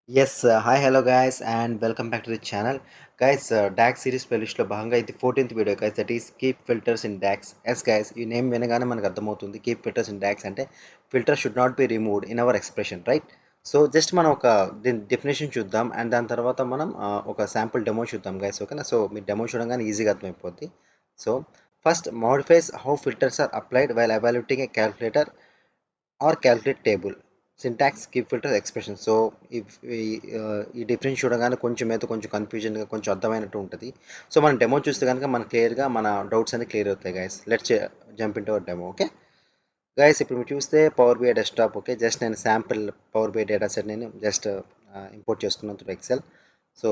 Hi, hello guys, and welcome back to the channel. Guys, DAX series playlist లో భాగంగా ఇది 14th video guys, that is keep filters in DAX. Yes guys, ఈ name వినగానే మనకు అర్థమవుతుంది keep filters in DAX అంటే filter should not be removed in our expression, right? So just మనం ఒక దీని డెఫినేషన్ చూద్దాం అండ్ దాని తర్వాత మనం ఒక శాంపుల్ డెమో చూద్దాం గైస్, ఓకేనా? సో మీరు డెమో చూడగానే ఈజీగా అర్థమైపోద్ది. So first modifies how filters are applied while evaluating a calculator or calculate table syntax keep filter expression. So ఈ డిఫరెన్స్ చూడగానే కొంచెం ఏదో కొంచెం కన్ఫ్యూజన్గా కొంచెం అర్థమైనట్టు ఉంటుంది. సో మనం డెమో చూస్తే కనుక మనకు క్లియర్గా మన డౌట్స్ అన్ని క్లియర్ అవుతాయి guys. Let's jump into our demo. Okay guys, ఇప్పుడు మీరు చూస్తే power BI desktop. Okay, just నేను sample power BI data set నేను జస్ట్ ఇంపోర్ట్ చేసుకున్నాను త్రూ ఎక్సెల్. సో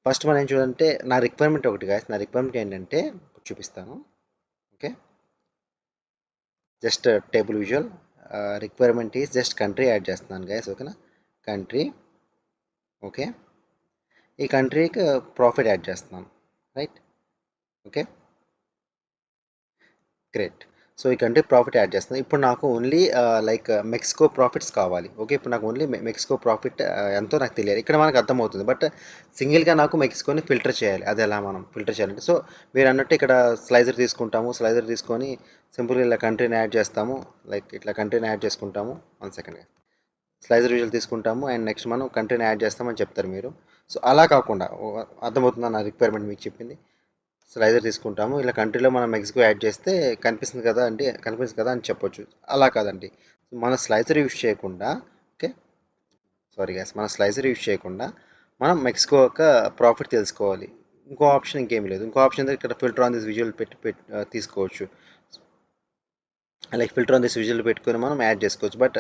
ఫస్ట్ మనం ఏం చూడాలంటే నా రిక్వైర్మెంట్ ఒకటి గైస్. నా రిక్వైర్మెంట్ ఏంటంటే చూపిస్తాను. Okay, just table visual requirement is just country add చేస్తున్నాను గైస్, ఓకేనా? కంట్రీ. ఓకే, ఈ కంట్రీకి ప్రాఫిట్ యాడ్ చేస్తున్నాను, రైట్? Okay, great. సో ఈ కంట్రీ ప్రాఫిట్ యాడ్ చేస్తున్నాను. ఇప్పుడు నాకు ఓన్లీ లైక్ మెక్సికో ప్రాఫిట్స్ కావాలి. ఓకే, ఇప్పుడు నాకు ఓన్లీ మెక్సికో ప్రాఫిట్ ఎంతో నాకు తెలియాలి. ఇక్కడ మనకు అర్థమవుతుంది, బట్ సింగిల్గా నాకు మెక్సికోని ఫిల్టర్ చేయాలి. అది ఎలా మనం ఫిల్టర్ చేయాలంటే, సో మీరు అన్నట్టు ఇక్కడ స్లైజర్ తీసుకుంటాము. స్లైజర్ తీసుకొని సింపుల్గా ఇలా కంట్రీని యాడ్ చేస్తాము. లైక్ ఇట్లా కంట్రీని యాడ్ చేసుకుంటాము. 1 సెకండ్. స్లైజర్ విజువల్ తీసుకుంటాము అండ్ నెక్స్ట్ మనం కంట్రీని యాడ్ చేస్తామని చెప్తారు మీరు. సో అలా కాకుండా అర్థమవుతుందా నా రిక్వైర్మెంట్ మీకు చెప్పింది? స్లైజర్ తీసుకుంటాము, ఇలా కంట్రీలో మనం మెక్సికో యాడ్ చేస్తే కనిపిస్తుంది కదా అంటే కనిపిస్తుంది కదా అని చెప్పొచ్చు. అలా కాదండి, మన స్లైజర్ యూజ్ చేయకుండా. ఓకే, సారీ గ్యాస్, మన స్లైజర్ యూజ్ చేయకుండా మనం మెక్సికో యొక్క ప్రాఫిట్ తెలుసుకోవాలి. ఇంకో ఆప్షన్ ఇంకేం లేదు. ఇంకో ఆప్షన్ ఇక్కడ ఫిల్టర్ ఆన్ దిస్ విజువల్ తీసుకోవచ్చు. Like filter on this visual పెట్టుకొని మనం యాడ్ చేసుకోవచ్చు. బట్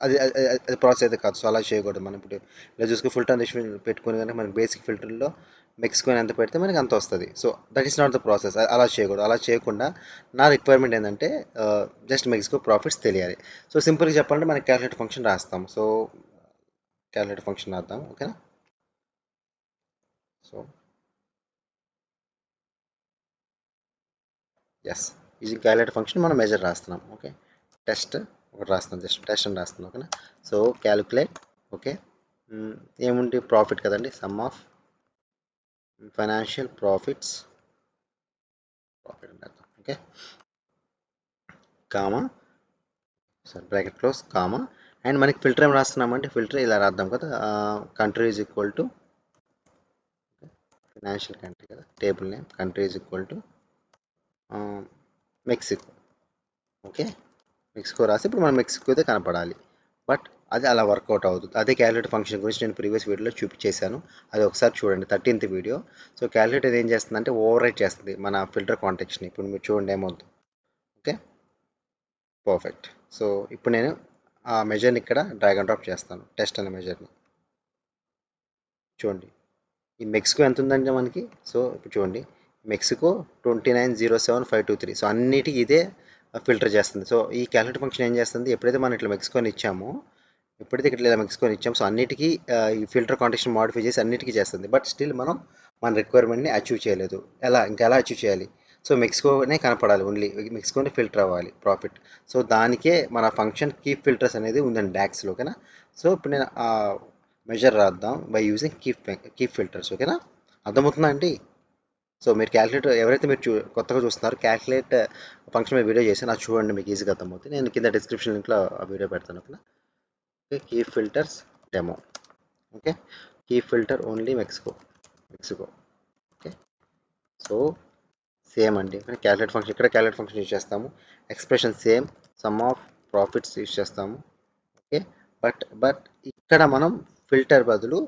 అది ప్రాసెస్ అయితే కాదు. సో అలా చేయకూడదు. మనం ఇప్పుడు ఇలా చూసుకుని ఫిల్టర్ ఆన్ దిస్ పెట్టుకుని కనుక మనకి బేసిక్ ఫిల్టర్లో మెక్సికోని ఎంత పెడితే మనకి అంత వస్తుంది. So that is not the process. అలా చేయకూడదు. అలా చేయకుండా నా రిక్వైర్మెంట్ ఏంటంటే జస్ట్ మెక్సికో ప్రాఫిట్స్ తెలియాలి. సో సింపుల్గా చెప్పాలంటే మనకి క్యాలిక్యులేట్ ఫంక్షన్ రాస్తాం. సో క్యాలిక్యులేట్ ఫంక్షన్ రాద్దాం, ఓకేనా? So yes, using calculate function మనం మెజర్ రాస్తున్నాం. ఓకే, టెస్ట్ ఒకటి రాస్తున్నాం, జస్ట్ టెస్ట్ అని రాస్తున్నాం, ఓకేనా? So calculate. ఓకే, ఏముంది ప్రాఫిట్ కదండి, sum of financial profits, profit అని అర్థం. Okay, comma, sorry bracket close, comma. And మనకి ఫిల్టర్ ఏం రాస్తున్నామంటే ఫిల్టర్ ఇలా రాద్దాం కదా, country is equal to financial country కదా, table name country is equal to Mexico. Okay, Mexico రాసి ఇప్పుడు మనం మెక్సికో అయితే కనపడాలి. బట్ అది అలా వర్కౌట్ అవుతుంది. అదే క్యాలిక్యులేట్ ఫంక్షన్ గురించి నేను ప్రీవియస్ వీడియోలో చూపించేశాను. అది ఒకసారి చూడండి, 13th వీడియో. సో క్యాలిక్యులేటర్ ఏం చేస్తుందంటే ఓవర్ రైట్ చేస్తుంది మన ఫిల్టర్ కాంటెక్స్ని. ఇప్పుడు మీరు చూడండి ఏమవుతుంది. Okay, perfect. సో ఇప్పుడు నేను ఆ మెజర్ని ఇక్కడ డ్రాగ్ అండ్ డ్రాప్ చేస్తాను, టెస్ట్ అనే మెజర్ని. చూడండి ఈ మెక్సికో ఎంత ఉందంటే మనకి. సో ఇప్పుడు చూడండి, మెక్సికో 29,07,523. సో అన్నిటికీ ఇదే ఫిల్టర్ చేస్తుంది. సో ఈ క్యాలిక్యులేట్ ఫంక్షన్ ఏం చేస్తుంది, ఎప్పుడైతే మనం ఇట్లా మెక్సికోని ఇచ్చామో, ఎప్పుడైతే ఇక్కడ లేదా మెక్సికోని ఇచ్చామో, సో అన్నిటికీ ఈ ఫిల్టర్ కాంటెక్షన్ మాడిఫై చేసి అన్నిటికీ చేస్తుంది. బట్ స్టిల్ మనం మన రిక్వైర్మెంట్ని అచీవ్ చేయలేదు. ఇంకా ఎలా అచీవ్ చేయాలి? సో మెక్సికోనే కనపడాలి, ఓన్లీ మెక్సికోనే ఫిల్టర్ అవ్వాలి ప్రాఫిట్. సో దానికే మన ఫంక్షన్ కీప్ ఫిల్టర్స్ అనేది ఉందండి డాక్స్లో, ఓకేనా? సో ఇప్పుడు నేను మెజర్ రాద్దాం బై యూజింగ్ కీప్ ఫిల్టర్స్, ఓకేనా? అర్థమవుతుందా అండి? సో మీరు క్యాలిక్యులేటర్ ఎవరైతే మీరు కొత్తగా చూస్తున్నారో క్యాలిక్యులేట్ ఫంక్షన్ మీద వీడియో చేసి నాకు చూడండి, మీకు ఈజీగా అర్థమవుతుంది. నేను కింద డిస్క్రిప్షన్ లింక్లో ఆ వీడియో పెడతాను, ఓకేనా? Okay, keep filters demo. Okay, keep filter only Mexico. Okay, so same అండి, క్యాలిక్యులేట్ ఫంక్షన్ ఇక్కడ క్యాలిక్యులేట్ ఫంక్షన్ యూజ్ చేస్తాము. Expression same, some of profits use చేస్తాము. ఓకే, బట్ ఇక్కడ మనం ఫిల్టర్ బదులు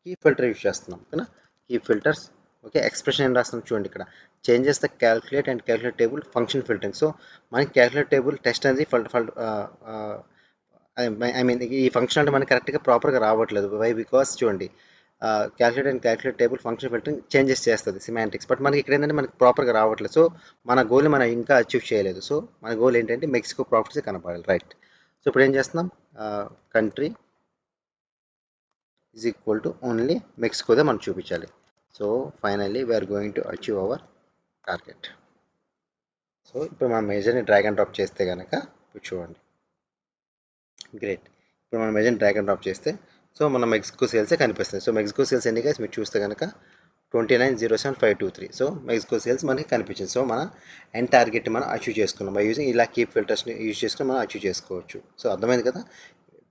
కీ ఫిల్టర్ యూజ్ చేస్తున్నాం, ఓకేనా? Key filters. ఓకే, ఎక్స్ప్రెషన్ ఏం రాస్తున్నాం చూడండి ఇక్కడ, changes the calculate and calculate table function filtering. So మనకి క్యాలిక్యులేట్ టేబుల్ టెస్ట్ అనేది ఐ మీన్ ఈ ఫంక్షన్ అంటే మనకి కరెక్ట్గా ప్రాపర్గా రావట్లేదు. వై? బికాస్ చూడండి, calculate and calculate table function filtering changes చేస్తుంది సిమాంటిక్స్. బట్ మనకి ఇక్కడ ఏంటంటే మనకి ప్రాపర్గా రావట్లేదు. సో మన గోల్ని మనం ఇంకా అచీవ్ చేయలేదు. సో మన గోల్ ఏంటంటే మెక్సికో ప్రాఫిట్స్ కనపడాలి, రైట్? సో ఇప్పుడు ఏం చేస్తున్నాం, country is equal to only మెక్సికోదే మనం చూపించాలి. So finally we are going to achieve our target. So ఇప్పుడు మనం మెజర్ని డ్రాగ్ అండ్ డ్రాప్ చేస్తే కనుక ఇప్పుడు చూడండి, గ్రేట్. ఇప్పుడు మనం మెజర్ని డ్రాగ్ అండ్ డ్రాప్ చేస్తే సో మన మెక్సికో సేల్సే కనిపిస్తుంది. సో మెక్సికో సేల్స్ ఎన్ని గైస్ మీరు చూస్తే కనుక 29,07523. సో మెక్సికో సేల్స్ మనకి కనిపించింది. సో మన ఎండ్ టార్గెట్ మనం అచీవ్ చేసుకున్నాం బై యూజింగ్ ఇలా కీప్ ఫిల్టర్స్ని యూజ్ చేసుకుని మనం అచీవ్ చేసుకోవచ్చు. సో అర్థమైంది కదా.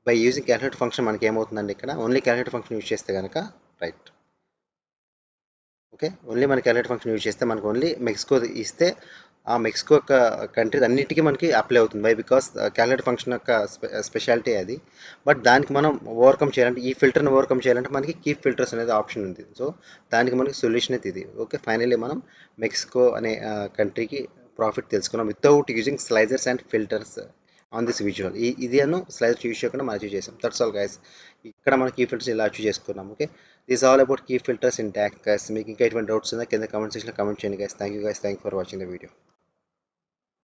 బై యూజింగ్ క్యాలిక్యులేట్ ఫంక్షన్ మనకి ఏమవుతుందండి, ఇక్కడ ఓన్లీ క్యాలిక్యులేట్ ఫంక్షన్ యూజ్ చేస్తే కనుక రైట్ ఓకే, ఓన్లీ మన క్యాలిక్యులేట్ ఫంక్షన్ యూజ్ చేస్తే మనకు ఓన్లీ మెక్సికో ఇస్తే ఆ మెక్సికో యొక్క కంట్రీస్ అన్నిటికీ మనకి అప్లై అవుతుంది. బై బికాస్ క్యాలిక్యులేట్ ఫంక్షన్ యొక్క స్పెషాలిటీ అది. బట్ దానికి మనం ఓవర్కమ్ చేయాలంటే, ఈ ఫిల్టర్ని ఓవర్కమ్ చేయాలంటే మనకి కీప్ ఫిల్టర్స్ అనేది ఆప్షన్ ఉంది. సో దానికి మనకి సొల్యూషన్ అయితే ఇది. ఓకే, ఫైనల్లీ మనం మెక్సికో అనే కంట్రీకి ప్రాఫిట్ తెలుసుకున్నాం without using slicers and filters on this visual. ఇది అను స్లైజర్స్ యూజ్ చేయకుండా మనం అచీవ్ చేసాం. That's all guys. ఇక్కడ మనం కీ ఫిల్టర్స్ ఇలా అచీవ్ చేసుకున్నాం. Okay, this all about key filters in DAX guys. మీకు ఇంకా ఎటువంటి డౌట్స్ ఉందా కింద కామెంట్ సెక్షన్లో కామెంట్ చేయండి guys. Thank you guys, thank for watching the video.